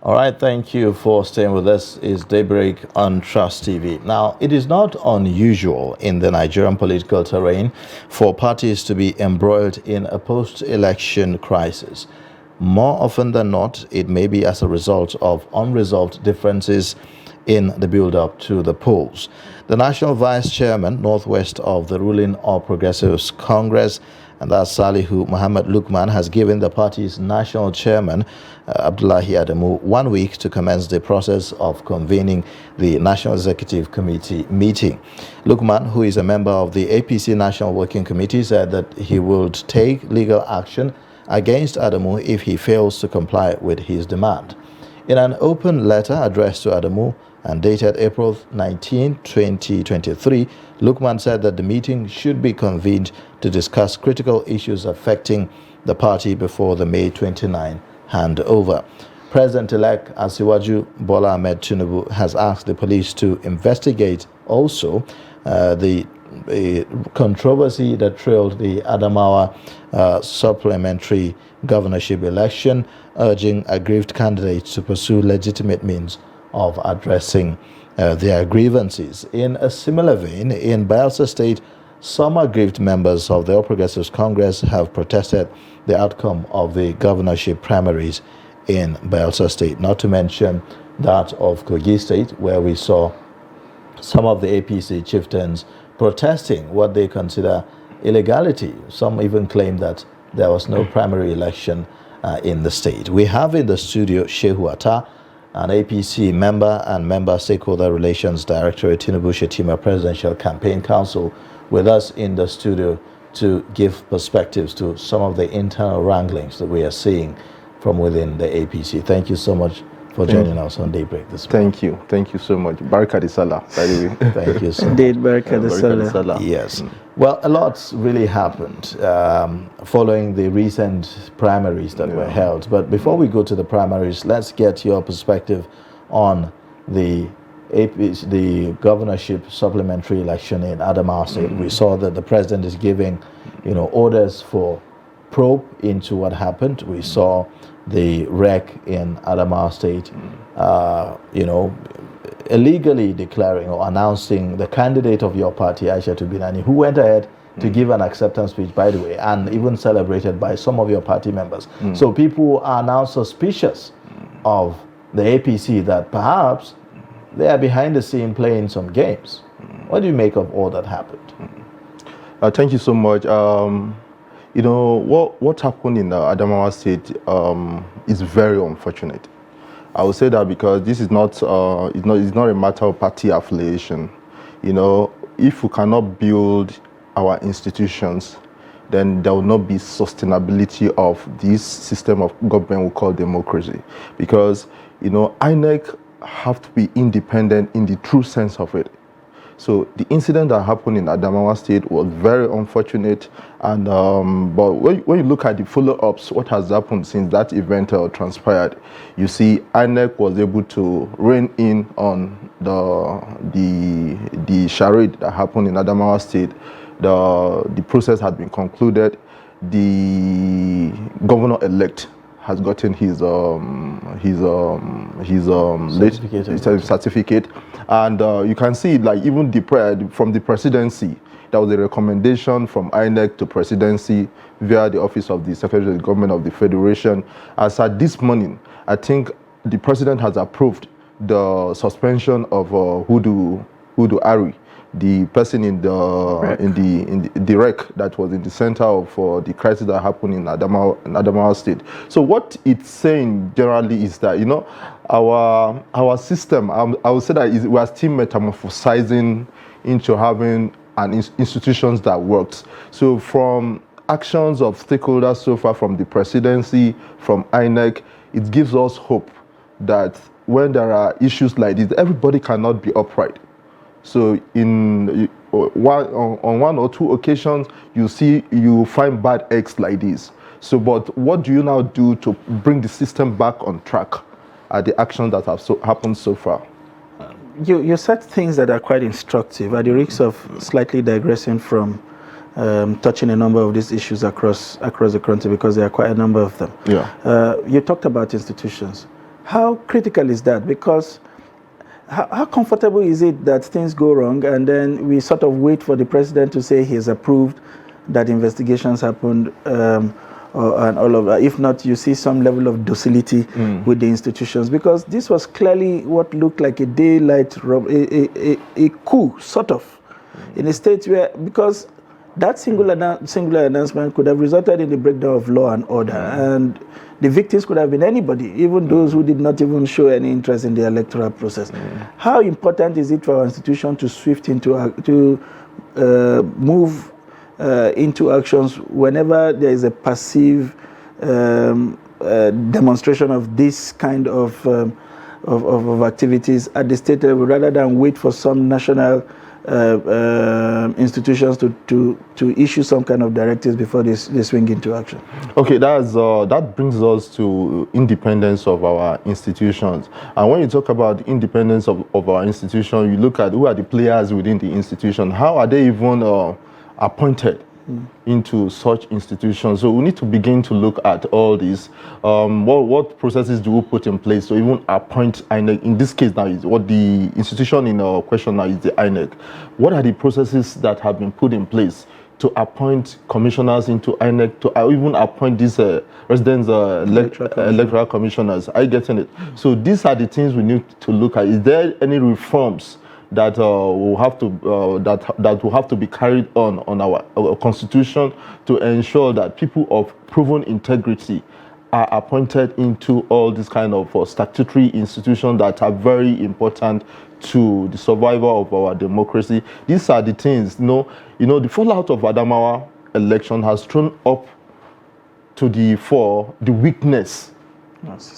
All right, thank you for staying with us. It's Daybreak on Trust TV. Now, it is not unusual in the Nigerian political terrain for parties to be embroiled in a post-election crisis. More often than not, it may be as a result of unresolved differences in the build-up to the polls. The National Vice Chairman, Northwest of the ruling All Progressives Congress, and that's Salihu Muhammad Lukman, has given the party's national chairman, Abdullahi Adamu, 1 week to commence the process of convening the National Executive Committee meeting. Lukman, who is a member of the APC National Working Committee, said that he would take legal action against Adamu if he fails to comply with his demand. In an open letter addressed to Adamu and dated April 19, 2023, Lukman said that the meeting should be convened to discuss critical issues affecting the party before the May 29 handover. President-elect Asiwaju Bola Ahmed Tinubu has asked the police to investigate also the controversy that trailed the Adamawa supplementary governorship election, urging aggrieved candidates to pursue legitimate means of addressing their grievances. In a similar vein, in Bayelsa State, some aggrieved members of the All Progressives Congress have protested the outcome of the governorship primaries in Bayelsa State, not to mention that of Kogi State, where we saw some of the APC chieftains protesting what they consider illegality. Some even claim that there was no primary election in the state. We have in the studio Shehu Atta, an APC member and member stakeholder relations director at Tinubu Shetima Presidential Campaign Council, with us in the studio to give perspectives to some of the internal wranglings that we are seeing from within the APC. Thank you so much for joining us on Daybreak this morning. Thank you so much. Baraka di Salah, by the way. Thank you so much. Indeed, Baraka di Salah. Yes. Well, a lot's really happened following the recent primaries that were held. But before we go to the primaries, let's get your perspective on the governorship supplementary election in Adamawa State. We saw that the president is giving, orders for probe into what happened. We saw the wreck in Adamawa State, illegally declaring or announcing the candidate of your party, Aisha Tubinani, who went ahead to give an acceptance speech, by the way, and even celebrated by some of your party members. So people are now suspicious of the APC that perhaps they are behind the scene playing some games. What do you make of all that happened? Thank you so much. What happened in Adamawa State is very unfortunate. I would say that because this is not it's not a matter of party affiliation. If we cannot build our institutions, then there will not be sustainability of this system of government we call democracy. Because INEC have to be independent in the true sense of it. So the incident that happened in Adamawa State was very unfortunate, and but when you look at the follow-ups, what has happened since that event transpired, you see INEC was able to rein in on the charade that happened in Adamawa State. The process had been concluded. The governor-elect has gotten his certificate, and you can see, like, even from the presidency, there was a recommendation from INEC to presidency via the office of the Secretary of the Government of the Federation. As at this morning, I think the president has approved the suspension of Hudu Ari, the person in the wreck that was in the center of the crisis that happened in Adamawa State. So what it's saying generally is that our system, I would say that we are still metamorphosizing into having institutions that works. So from actions of stakeholders so far, from the presidency, from INEC, it gives us hope that when there are issues like this, everybody cannot be upright. So on one or two occasions, you find bad eggs like this. So, but what do you now do to bring the system back on track at the actions that have happened so far? You said things that are quite instructive, at the risk of slightly digressing from touching a number of these issues across the country, because there are quite a number of them. Yeah. You talked about institutions. How critical is that? Because how comfortable is it that things go wrong and then we sort of wait for the president to say he's approved that investigations happened and all of that? If not, you see some level of docility with the institutions, because this was clearly what looked like a daylight a coup, sort of, in a state where, because that singular announcement could have resulted in the breakdown of law and order, and the victims could have been anybody, even those who did not even show any interest in the electoral process. How important is it for our institution to swift into move into actions whenever there is a passive demonstration of this kind of activities at the state level, rather than wait for some national institutions to issue some kind of directives before they swing into action? Okay, that brings us to independence of our institutions. And when you talk about the independence of our institution, you look at who are the players within the institution. How are they even appointed into such institutions? So we need to begin to look at all these. What processes do we put in place to even appoint INEC? In this case now, is what the institution in our question now is the INEC. What are the processes that have been put in place to appoint commissioners into INEC, to even appoint these residents electoral commissioners? Are you getting it? So these are the things we need to look at. Is there any reforms that will have to that will have to be carried on our constitution to ensure that people of proven integrity are appointed into all these kind of statutory institutions that are very important to the survival of our democracy? These are the things. The fallout of Adamawa election has thrown up to the fore the weakness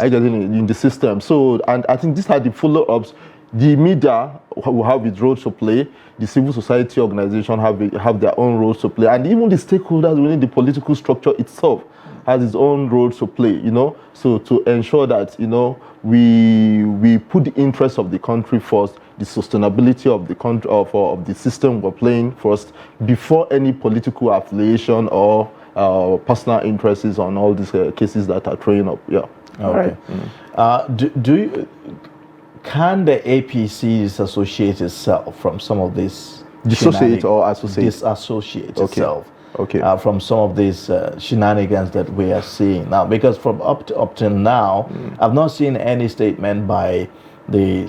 in the system. So, and I think these are the follow-ups. The media will have its role to play. The civil society organization have their own roles to play, and even the stakeholders within the political structure itself has its own role to play. So to ensure that we put the interests of the country first, the sustainability of the country of the system we're playing first, before any political affiliation or personal interests on all these cases that are throwing up. Yeah. Okay. Can the APC disassociate itself from some of this? Dissociate or associate? Disassociate itself. Okay. From some of these shenanigans that we are seeing now, because from up till now, I've not seen any statement by the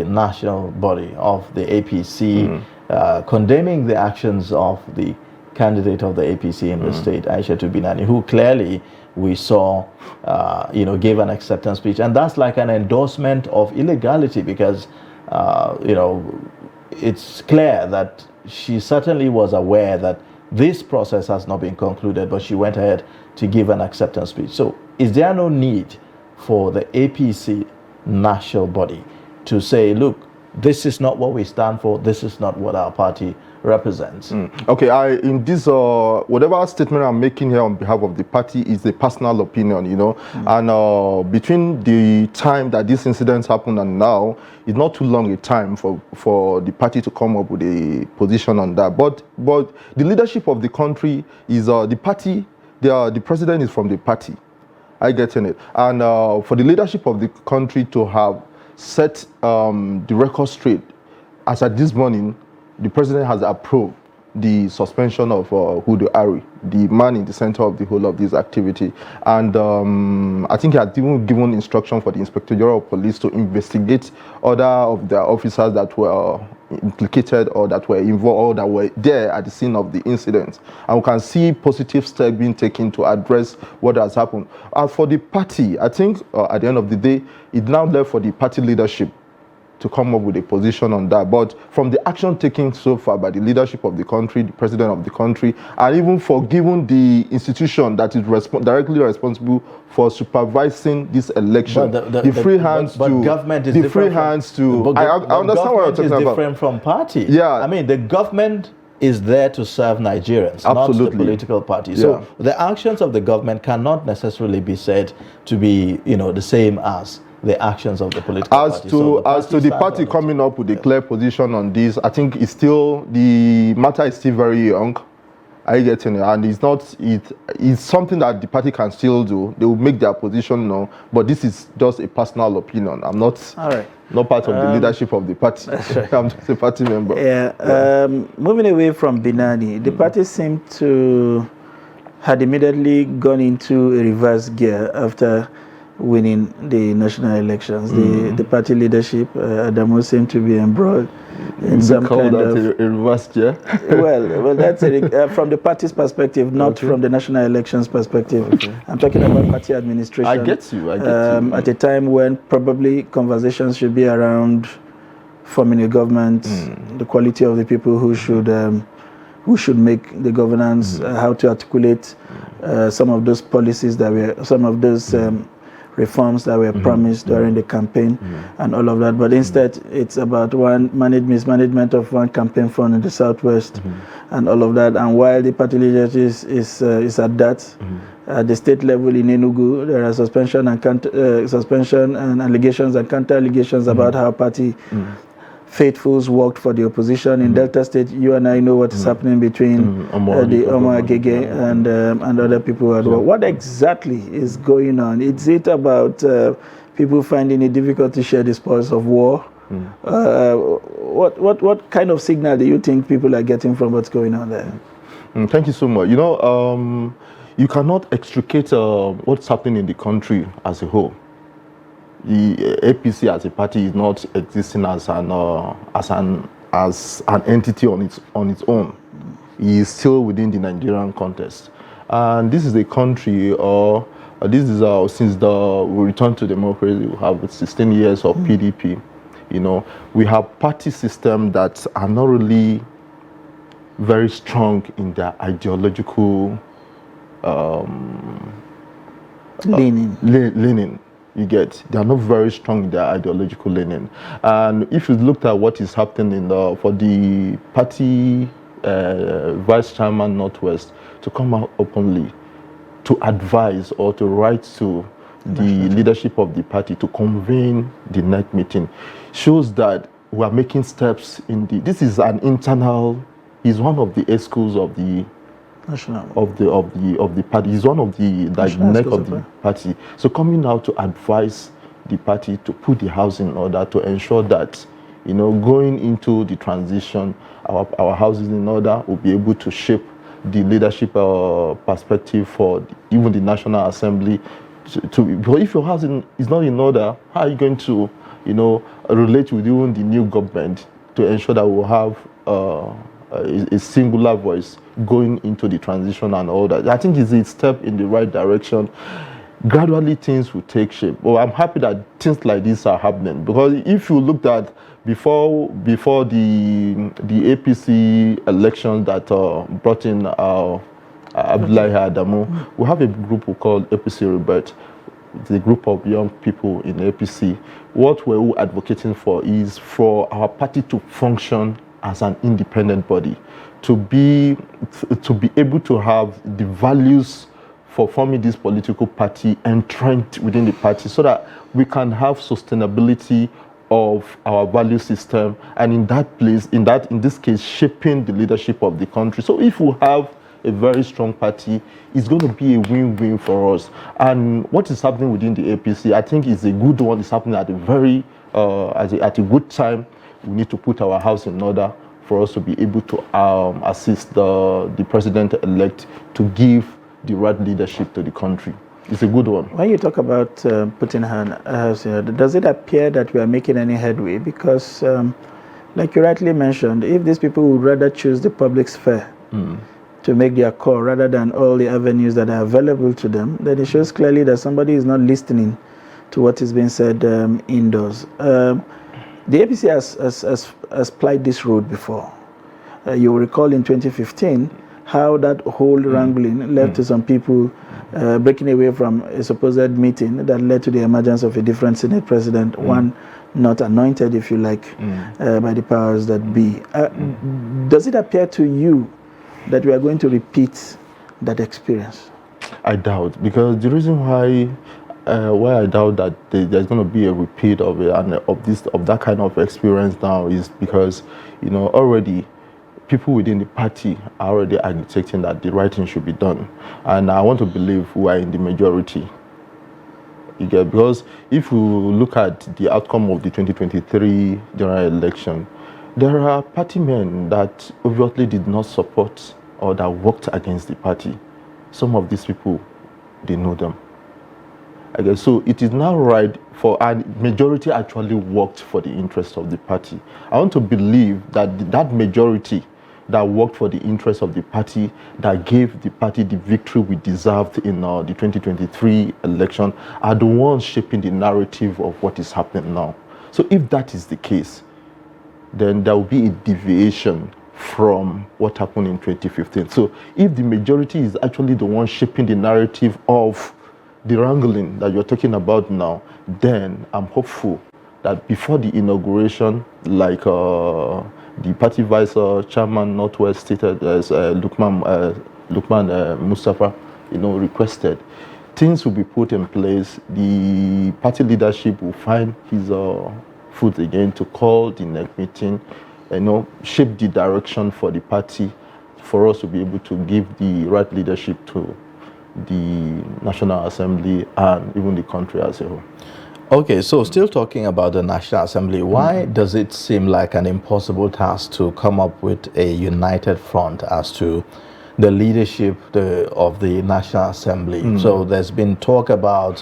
national body of the APC condemning the actions of the candidate of the APC in the state, Aisha Tubinani, who clearly we saw, gave an acceptance speech, and that's like an endorsement of illegality, because, it's clear that she certainly was aware that this process has not been concluded, but she went ahead to give an acceptance speech. So, is there no need for the APC national body to say, look, this is not what we stand for, this is not what our party represents? Okay, in this whatever statement I'm making here on behalf of the party is a personal opinion, and between the time that these incidents happened and now, it's not too long a time for the party to come up with a position on that. But the leadership of the country is the party. The president is from the party. I get in it, and for the leadership of the country to have set the record straight, as at this morning, the president has approved the suspension of Hudu Ari, the man in the center of the whole of this activity. And I think he had even given instruction for the Inspector General of Police to investigate other of their officers that were implicated or that were involved or that were there at the scene of the incident. And we can see positive steps being taken to address what has happened. And for the party, I think at the end of the day, it now left for the party leadership to come up with a position on that. But from the action taken so far by the leadership of the country, the president of the country, and even for giving the institution that is directly responsible for supervising this election, the free hands to government is the free hands to. I understand what you're talking about. Different from party. Yeah, I mean the government is there to serve Nigerians, absolutely, not the political party. So the actions of the government cannot necessarily be said to be, the same as the actions of the political party. As to the party coming up with a clear position on this, I think the matter is still very young. Are you getting it? And it's something that the party can still do. They will make their position known, but this is just a personal opinion. I'm not All right. not part of the leadership of the party. Right. I'm just a party member. Yeah. Moving away from Binani, the party seemed to had immediately gone into a reverse gear after winning the national elections. The party leadership, Adamu, seemed to be embroiled in some kind of a reverse gear. well, that's from the party's perspective, not from the national elections perspective. I'm talking about party administration. I get you. At a time when probably conversations should be around forming a government, the quality of the people who should make the governance, how to articulate some of those policies that were, some of those reforms that were promised during the campaign and all of that. But instead, it's about mismanagement of one campaign fund in the Southwest and all of that. And while the party leadership is at that, at the state level in Enugu, there are suspension and allegations and counter-allegations about how party faithfuls worked for the opposition. In Delta State, you and I know what is happening between the Omo Agege and other people as well. What exactly is going on? Is it about people finding it difficult to share the spoils of war? What kind of signal do you think people are getting from what's going on there? Thank you so much. You cannot extricate what's happening in the country as a whole. The APC as a party is not existing as an entity on its own. It is still within the Nigerian context, and this is a country, this is since we returned to democracy, we have 16 years of PDP. We have party systems that are not really very strong in their ideological leaning. You get, they are not very strong in their ideological leaning. And if you looked at what is happening for the party vice chairman Northwest to come out openly to advise or to write to the leadership of the party to convene the next meeting, shows that we are making steps this is an internal, is one of the schools of the of the party. He's one of the neck of the party. So coming out to advise the party to put the house in order to ensure that, going into the transition, our house is in order, will be able to shape the leadership perspective for even the National Assembly. But if your house is not in order, how are you going to, relate with even the new government to ensure that we'll have a singular voice going into the transition and all that? I think it's a step in the right direction. Gradually things will take shape. Well, I'm happy that things like this are happening, because if you looked at before the APC election that brought in Abdullahi Adamu, we have a group we call APC Rebirth. It's a group of young people in APC. What we're advocating for is for our party to function as an independent body, to be able to have the values for forming this political party entrenched within the party, so that we can have sustainability of our value system, and in this case, shaping the leadership of the country. So if we have a very strong party, it's going to be a win-win for us. And what is happening within the APC, I think, is a good one. It's happening at a very at a good time. We need to put our house in order for us to be able to assist the president-elect to give the right leadership to the country. It's a good one. When you talk about putting her house in order, does it appear that we are making any headway? Because, like you rightly mentioned, if these people would rather choose the public sphere to make their call rather than all the avenues that are available to them, then it shows clearly that somebody is not listening to what is being said indoors. The APC has plied this road before. You will recall in 2015 how that whole wrangling led to some people breaking away from a supposed meeting that led to the emergence of a different Senate president, one not anointed, if you like, by the powers that be. Does it appear to you that we are going to repeat that experience? I doubt, because the reason why I doubt that there's going to be a repeat of it and of that kind of experience now is because, already people within the party are already agitating that the right thing should be done. And I want to believe we are in the majority. You get, because if you look at the outcome of the 2023 general election, there are party men that obviously did not support or that worked against the party. Some of these people, they know them. I guess so. It is now right for, and majority actually worked for the interest of the party. I want to believe that that majority that worked for the interest of the party, that gave the party the victory we deserved in the 2023 election, are the ones shaping the narrative of what is happening now. So if that is the case, then there will be a deviation from what happened in 2015. So if the majority is actually the one shaping the narrative of the wrangling that you're talking about now, then I'm hopeful that before the inauguration, like the party vice chairman Northwest stated, as Lukman Mustafa, requested, things will be put in place. The party leadership will find his foot again to call the next meeting, shape the direction for the party, for us to be able to give the right leadership to the National Assembly and even the country as a whole. Okay, so still talking about the National Assembly, why does it seem like an impossible task to come up with a united front as to the leadership of the National Assembly? So there's been talk about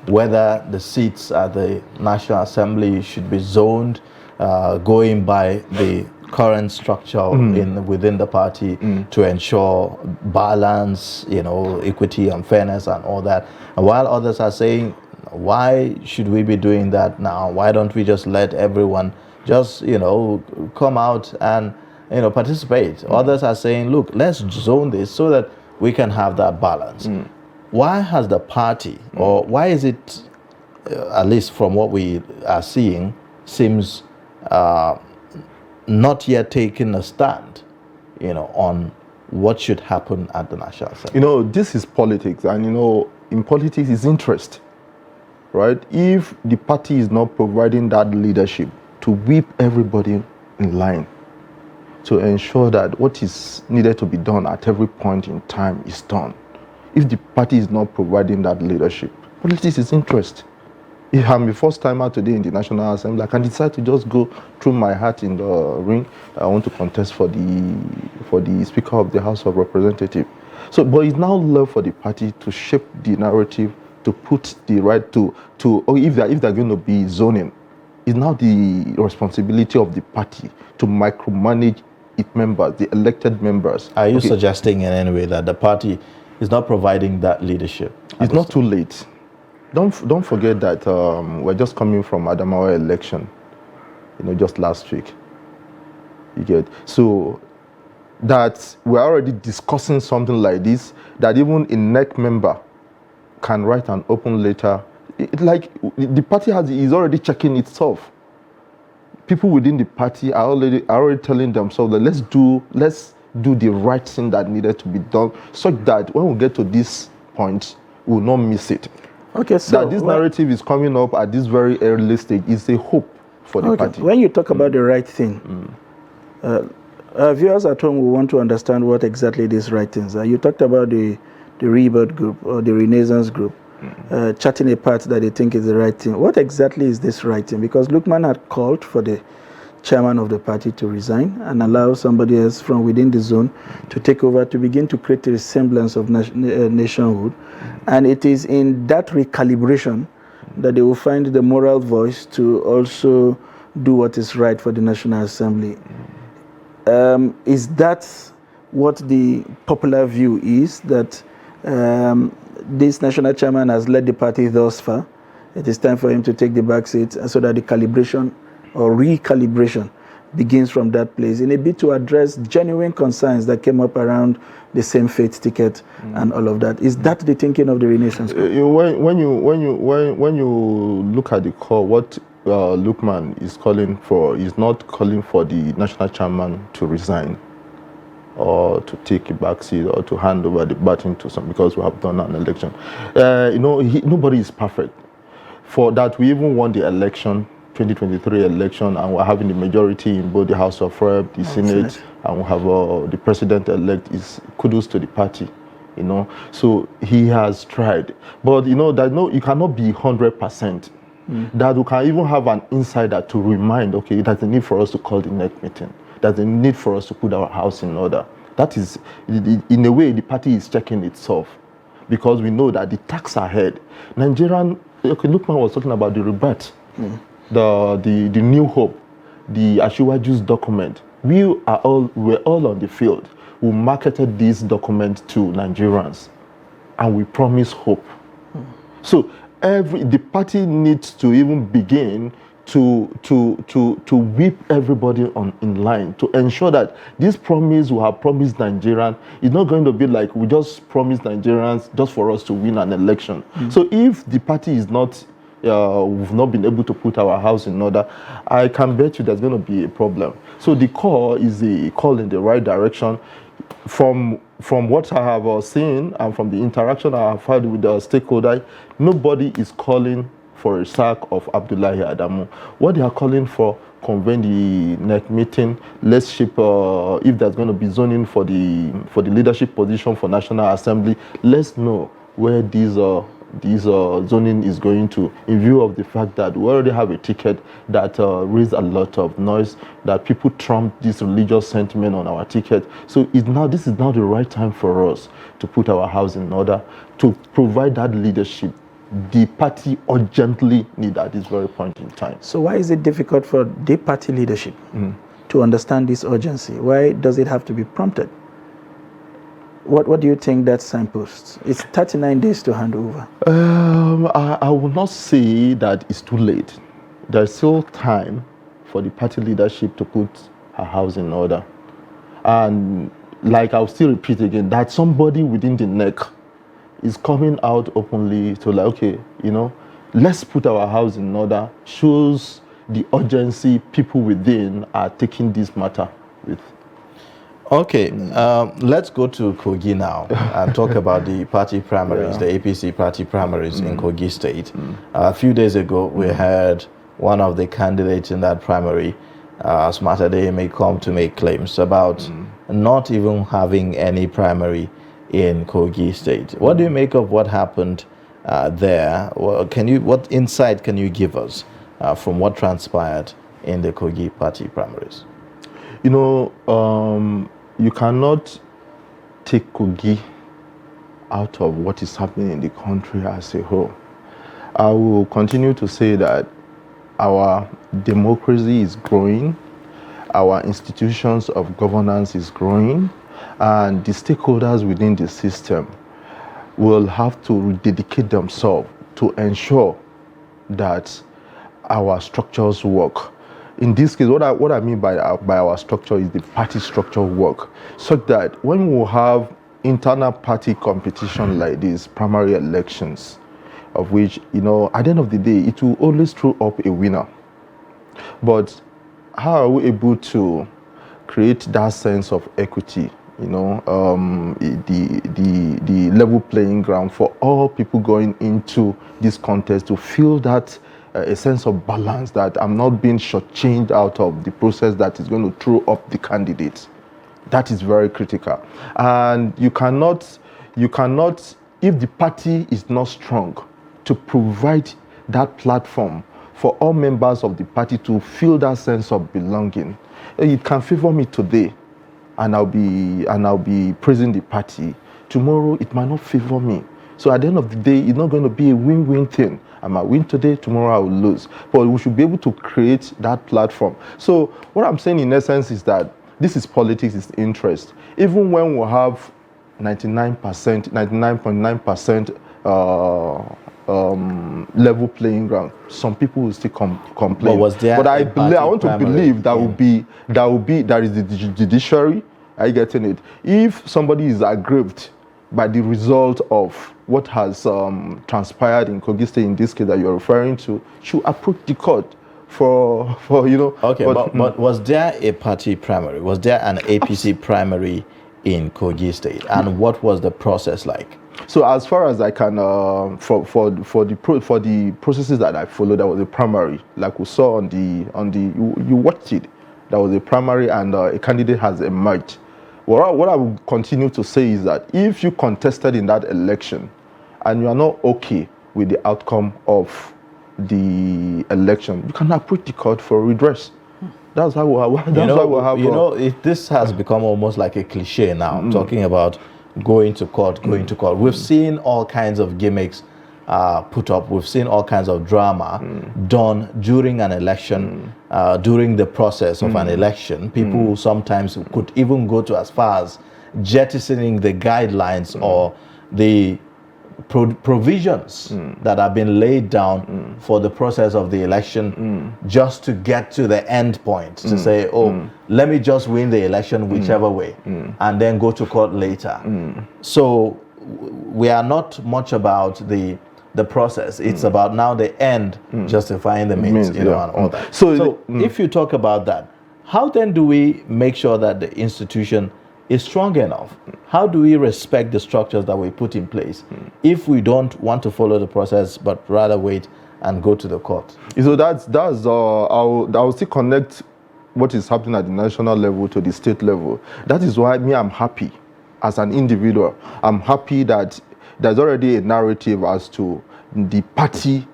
whether the seats at the National Assembly should be zoned, going by the current structure within the party to ensure balance, equity and fairness and all that. And while others are saying, why should we be doing that now? Why don't we just let everyone just, come out and, participate? Others are saying, look, let's zone this so that we can have that balance. Why has the party, or why is it, at least from what we are seeing, seems not yet taking a stand, on what should happen at the National Assembly? This is politics, and in politics is interest, right? If the party is not providing that leadership to whip everybody in line, to ensure that what is needed to be done at every point in time is done. If the party is not providing that leadership, politics is interest. If I'm the first timer today in the National Assembly, I can decide to just go through my hat in the ring. I want to contest for the Speaker of the House of Representatives. So, but it's now left for the party to shape the narrative, to put the right or if they're going to be zoning, it's now the responsibility of the party to micromanage its members, the elected members. Are you suggesting in any way that the party is not providing that leadership? It's not too late. Don't forget that we're just coming from Adamawa election, just last week. You get, so that we're already discussing something like this, that even a NEC member can write an open letter. The party is already checking itself. People within the party are already telling themselves that let's do the right thing that needed to be done, such that when we get to this point, we will not miss it. Okay, so that this narrative is coming up at this very early stage is a hope for the party. When you talk about the right thing, viewers at home will want to understand what exactly these right things are. You talked about the Rebirth group or the Renaissance group, charting a path that they think is the right thing. What exactly is this right thing? Because Lukman had called for the chairman of the party to resign and allow somebody else from within the zone to take over, to begin to create a resemblance of nationhood. And it is in that recalibration that they will find the moral voice to also do what is right for the National Assembly. Is that what the popular view is, that this national chairman has led the party thus far? It is time for him to take the back seat so that the calibration or recalibration begins from that place, in a bid to address genuine concerns that came up around the same faith ticket and all of that. Is that the thinking of the Renaissance? When you look at the call, what Lukman is calling for is not calling for the national chairman to resign or to take a back seat or to hand over the baton to some, because we have done an election. Nobody is perfect. For that, we even won the election 2023 election, and we're having the majority in both the House of Rep, the Senate, and we have the president-elect. Is kudos to the party, you know. So he has tried, but you know that you cannot be 100%. That we can even have an insider to remind, okay, there's a need for us to call the next meeting. There's a need for us to put our house in order. That is, in a way, the party is checking itself, because we know that the tax ahead. Nigerian, okay, Lukman was talking about the rebate, the New Hope, the Ashiwaju's document. We're all on the field. We marketed this document to Nigerians, and we promise hope. So the party needs to even begin to whip everybody in line to ensure that this promise we have promised Nigerians is not going to be like we just promised Nigerians just for us to win an election. So if the party is not, we've not been able to put our house in order, I can bet you there's going to be a problem. So the call is a call in the right direction. From what I have seen and from the interaction I have had with the stakeholder, nobody is calling for a sack of Abdullahi Adamu. What they are calling for, convene the next meeting. Let's shape if there's going to be zoning for the leadership position for National Assembly. Let's know where these zoning is going to, in view of the fact that we already have a ticket that raised a lot of noise, that people trumped this religious sentiment on our ticket. So this is now the right time for us to put our house in order, to provide that leadership the party urgently need at this very point in time. So why is it difficult for the party leadership to understand this urgency? Why does it have to be prompted? What do you think that signposts? It's 39 days to hand over. I will not say that it's too late. There's still time for the party leadership to put her house in order. And like I'll still repeat again, that somebody within the neck is coming out openly to like, okay, you know, let's put our house in order, shows the urgency people within are taking this matter with. Okay, let's go to Kogi now and talk about the party primaries, the APC party primaries in Kogi State. A few days ago, we had one of the candidates in that primary, Smartade, may come to make claims about not even having any primary in Kogi State. What do you make of what happened there? Well, what insight can you give us from what transpired in the Kogi party primaries? You know, you cannot take Kogi out of what is happening in the country as a whole. I will continue to say that our democracy is growing, our institutions of governance is growing, and the stakeholders within the system will have to dedicate themselves to ensure that our structures work. In this case, what I mean by our structure is the party structure work, so that when we have internal party competition like these primary elections, of which, you know, at the end of the day, it will always throw up a winner. But how are we able to create that sense of equity, you know, the level playing ground for all people going into this contest to feel that a sense of balance, that I'm not being shortchanged out of the process that is going to throw up the candidates? That is very critical. And you cannot, if the party is not strong, to provide that platform for all members of the party to feel that sense of belonging. It can favor me today, and I'll be praising the party. Tomorrow, it might not favor me. So at the end of the day, it's not going to be a win-win thing. I might win today, tomorrow I will lose. But we should be able to create that platform. So what I'm saying in essence is that this is politics, it's interest. Even when we have 99.9% level playing ground, some people will still complain. But I want to believe that there is the judiciary. Are you getting it? If somebody is aggrieved by the result of what has transpired in Kogi State, in this case that you're referring to, should approach the court for you know. Okay, but was there a party primary? Was there an APC primary in Kogi State? And what was the process like? So as far as I can, for the processes that I followed, that was a primary, like we saw on the you watched it. That was a primary, and a candidate has emerged. What I will continue to say is that if you contested in that election, and you are not okay with the outcome of the election, you can approach the court for redress. That's how we have. This has become almost like a cliche now, talking about going to court. We've seen all kinds of gimmicks put up. We've seen all kinds of drama done during an election, during the process of an election. People sometimes could even go to as far as jettisoning the guidelines or the provisions that have been laid down for the process of the election, just to get to the end point, to say, let me just win the election whichever way, and then go to court later. So we are not much about the process. It's about now the end justifying the means, and all that. So if you talk about that, how then do we make sure that the institution is strong enough? How do we respect the structures that we put in place if we don't want to follow the process but rather wait and go to the court? So I'll still connect what is happening at the national level to the state level. That is why I'm happy as an individual. I'm happy that there's already a narrative as to the party,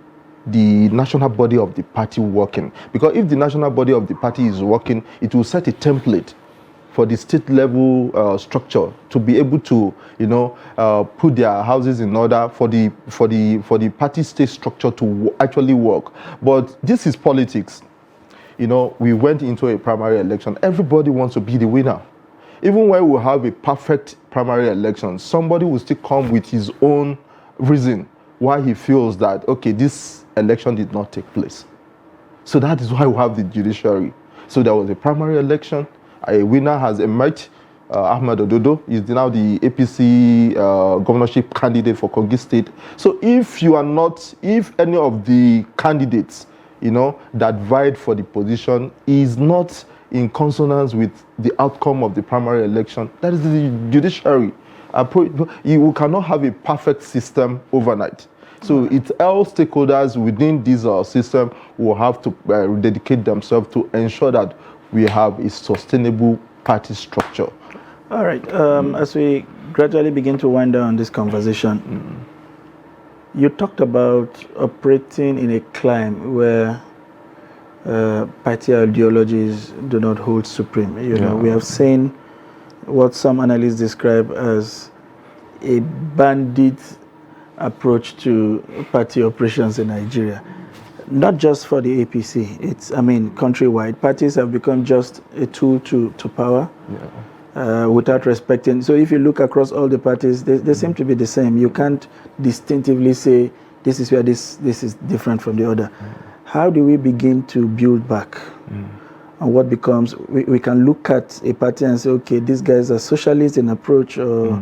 the national body of the party working. Because if the national body of the party is working, it will set a template for the state level structure to be able to, put their houses in order for the party state structure to actually work. But this is politics. We went into a primary election. Everybody wants to be the winner. Even when we have a perfect primary election, somebody will still come with his own reason why he feels that, okay, this election did not take place. So that is why we have the judiciary. So there was a primary election. A winner has emerged. Ahmed Ododo is now the APC governorship candidate for Kogi State. So if any of the candidates, that vied for the position is not in consonance with the outcome of the primary election, that is the judiciary. You cannot have a perfect system overnight. So it's all stakeholders within this system will have to dedicate themselves to ensure that we have a sustainable party structure. All right. As we gradually begin to wind down this conversation, you talked about operating in a climate where party ideologies do not hold supreme. We have seen what some analysts describe as a bandit approach to party operations in Nigeria. Not just for the APC, countrywide. Parties have become just a tool to power without respecting. So if you look across all the parties, they seem to be the same. You can't distinctively say this is where this is different from the other. How do we begin to build back? And what becomes, we can look at a party and say, okay, these guys are socialist in approach or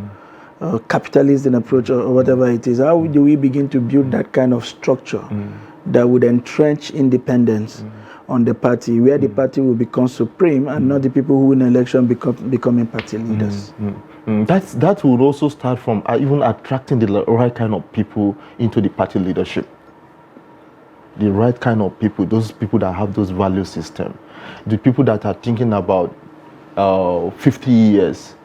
capitalist in approach or whatever it is. How do we begin to build that kind of structure that would entrench independence on the party, where the party will become supreme and not the people who in election becoming party leaders? That would also start from even attracting the right kind of people into the party leadership. The right kind of people, those people that have those value system, the people that are thinking about 50 years,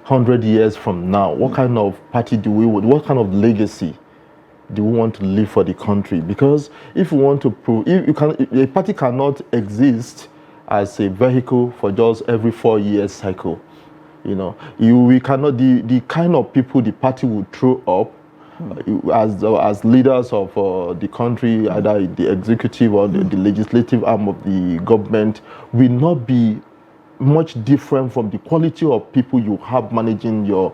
100 years from now, what kind of party do we want, what kind of legacy do we want to leave for the country? Because if we want to prove, a party cannot exist as a vehicle for just every 4 years cycle. We cannot, the kind of people the party will throw up as leaders of the country, either the executive or the legislative arm of the government, will not be much different from the quality of people you have managing your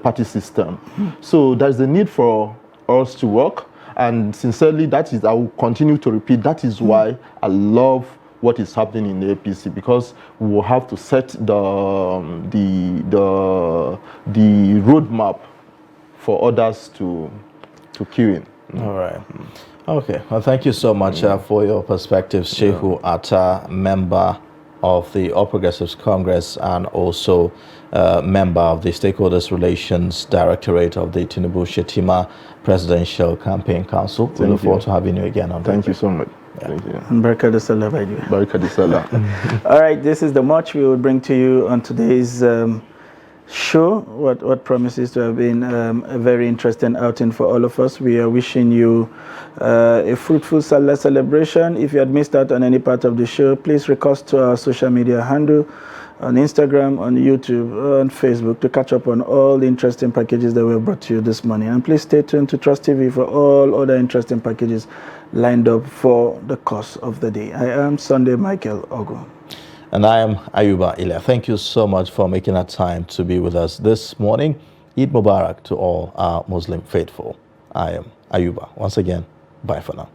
party system. So there's a need for us to work, and sincerely, I will continue to repeat, that is why I love what is happening in the APC, because we will have to set the roadmap for others to queue in. All right. Okay. Well, thank you so much for your perspective, Shehu Atta, member of the All Progressives Congress and also member of the Stakeholders Relations Directorate of the Tinubu Shetima Presidential Campaign Council. We look forward to having you again on Thank you so much. Thank you. And Barka da Sallah, by the way. Barka da Sallah. All right, this is the much we will bring to you on today's show. What promises to have been a very interesting outing for all of us. We are wishing you a fruitful Salah celebration. If you had missed out on any part of the show, please recourse to our social media handle on Instagram, on YouTube, on Facebook to catch up on all the interesting packages that were brought to you this morning. And please stay tuned to Trust TV for all other interesting packages lined up for the course of the day. I am Sunday Michael Ogo. And I am Ayuba Ilya. Thank you so much for making that time to be with us this morning. Eid Mubarak to all our Muslim faithful. I am Ayuba. Once again, bye for now.